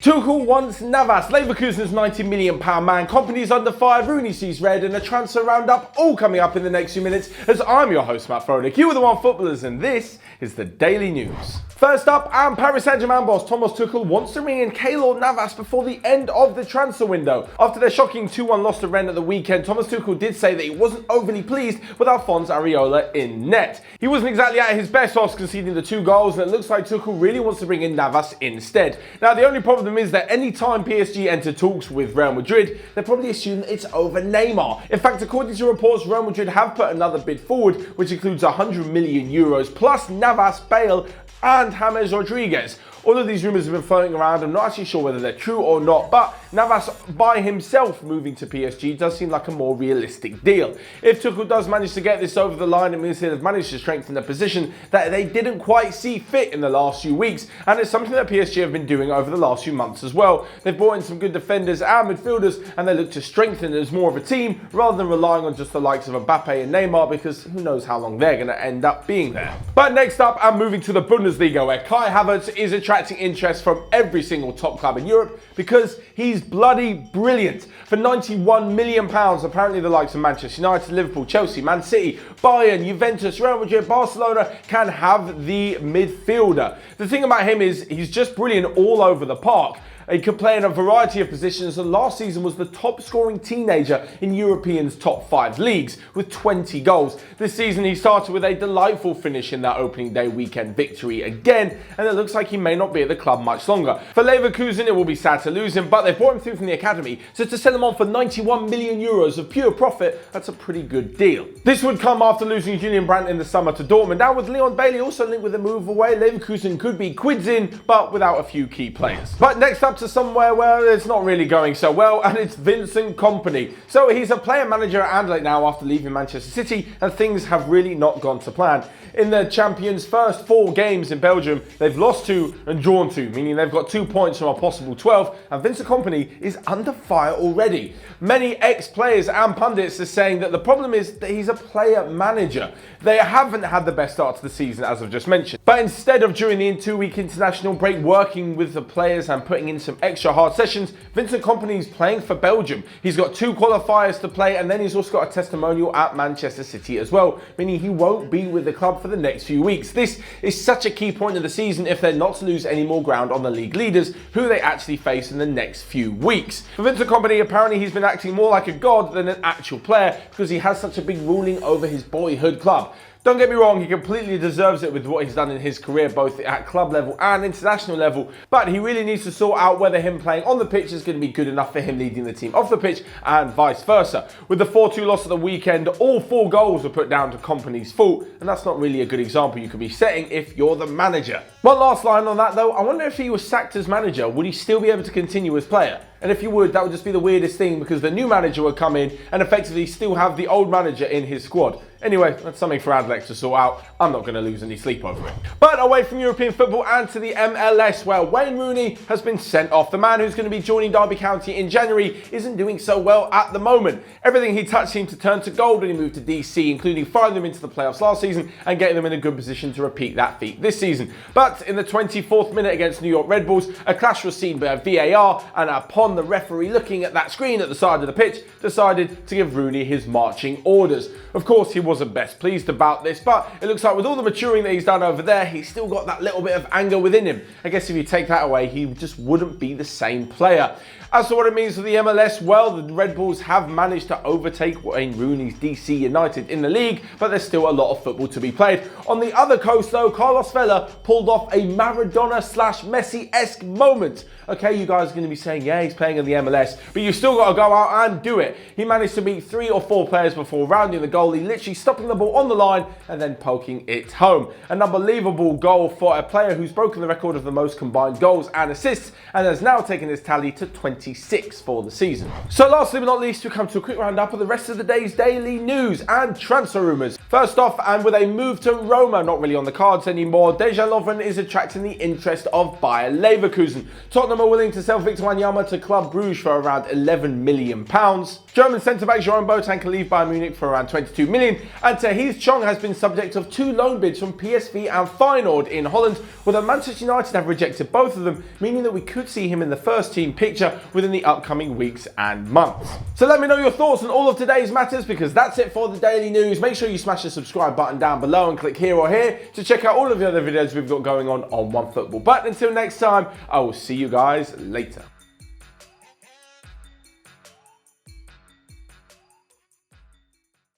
Tuchel wants Navas, Leverkusen's £90 million man, Kompany's under fire, Rooney sees red, and a transfer roundup all coming up in the next few minutes as I'm your host Matt Froelich. You are the Onefootballers and this is the Daily News. First up, Paris Saint-Germain boss Thomas Tuchel wants to bring in Keylor Navas before the end of the transfer window. After their shocking 2-1 loss to Rennes at the weekend, Thomas Tuchel did say that he wasn't overly pleased with Alphonse Areola in net. He wasn't exactly at his best whilst conceding the 2 goals, and it looks like Tuchel really wants to bring in Navas instead. Now, the only problem is that any time PSG enter talks with Real Madrid, they probably assume that it's over Neymar. In fact, according to reports, Real Madrid have put another bid forward, which includes €100 million plus Navas, Bale, and James Rodriguez. All of these rumours have been floating around. I'm not actually sure whether they're true or not, but Navas by himself moving to PSG does seem like a more realistic deal. If Tuchel does manage to get this over the line, it means they've managed to strengthen the position that they didn't quite see fit in the last few weeks, and it's something that PSG have been doing over the last few months as well. They've brought in some good defenders and midfielders, and they look to strengthen it as more of a team rather than relying on just the likes of Mbappe and Neymar, because who knows how long they're going to end up being there. But next up, I'm moving to the Bundesliga, where Kai Havertz is attracting interest from every single top club in Europe because he's bloody brilliant. For £91 million, apparently the likes of Manchester United, Liverpool, Chelsea, Man City, Bayern, Juventus, Real Madrid, Barcelona can have the midfielder. The thing about him is he's just brilliant all over the park. He could play in a variety of positions, and last season was the top scoring teenager in Europeans' top 5 leagues with 20 goals. This season he started with a delightful finish in that opening day weekend victory again, and it looks like he may not be at the club much longer. For Leverkusen, it will be sad to lose him, but they brought him through from the academy, so to sell him on for €91 million of pure profit, that's a pretty good deal. This would come after losing Julian Brandt in the summer to Dortmund. Now with Leon Bailey also linked with a move away, Leverkusen could be quids in, but without a few key players. But next up to somewhere where it's not really going so well, and it's Vincent Kompany. So he's a player manager at Anderlecht now after leaving Manchester City, and things have really not gone to plan. In the champions' first 4 games in Belgium, they've lost 2 and drawn 2, meaning they've got 2 points from a possible 12, and Vincent Kompany is under fire already. Many ex-players and pundits are saying that the problem is that he's a player manager. They haven't had the best start to the season, as I've just mentioned. But instead of during the 2-week international break working with the players and putting in some extra hard sessions, Vincent Kompany is playing for Belgium. He's got 2 qualifiers to play, and then he's also got a testimonial at Manchester City as well, meaning he won't be with the club for the next few weeks. This is such a key point of the season if they're not to lose any more ground on the league leaders, who they actually face in the next few weeks. For Vincent Kompany, apparently he's been acting more like a god than an actual player because he has such a big ruling over his boyhood club. Don't get me wrong, he completely deserves it with what he's done in his career, both at club level and international level, but he really needs to sort out whether him playing on the pitch is going to be good enough for him leading the team off the pitch and vice versa. With the 4-2 loss at the weekend, all 4 goals were put down to Kompany's fault, and that's not really a good example you could be setting if you're the manager. One last line on that though, I wonder if he was sacked as manager, would he still be able to continue as player? And if you would, that would just be the weirdest thing because the new manager would come in and effectively still have the old manager in his squad. Anyway, that's something for Anderlecht to sort out. I'm not going to lose any sleep over it. But away from European football and to the MLS, where Wayne Rooney has been sent off. The man who's going to be joining Derby County in January isn't doing so well at the moment. Everything he touched seemed to turn to gold when he moved to DC, including firing them into the playoffs last season and getting them in a good position to repeat that feat this season. But in the 24th minute against New York Red Bulls, a clash was seen by VAR, and upon the referee looking at that screen at the side of the pitch, decided to give Rooney his marching orders. Of course, he wasn't best pleased about this, but it looks like with all the maturing that he's done over there, he's still got that little bit of anger within him. I guess if you take that away, he just wouldn't be the same player. As to what it means for the MLS, well, the Red Bulls have managed to overtake Wayne Rooney's DC United in the league, but there's still a lot of football to be played. On the other coast, though, Carlos Vela pulled off a Maradona/Messi-esque moment. Okay, you guys are going to be saying, yeah, he's playing in the MLS, but you've still got to go out and do it. He managed to beat 3 or 4 players before rounding the goalie, literally stopping the ball on the line and then poking it home. An unbelievable goal for a player who's broken the record of the most combined goals and assists and has now taken his tally to 26 for the season. So lastly but not least, we come to a quick roundup of the rest of the day's daily news and transfer rumours. First off, and with a move to Roma not really on the cards anymore, Dejan Lovren is attracting the interest of Bayer Leverkusen. Tottenham are willing to sell Victor Wanyama to Club Bruges for around £11 million. German centre-back Jerome Boateng can leave Bayern Munich for around £22 million, and Tahith Chong has been subject of 2 loan bids from PSV and Feyenoord in Holland, although Manchester United have rejected both of them, meaning that we could see him in the first team picture within the upcoming weeks and months. So let me know your thoughts on all of today's matters, because that's it for the daily news. Make sure you smash the subscribe button down below and click here or here to check out all of the other videos we've got going on OneFootball. But until next time, I will see you guys later.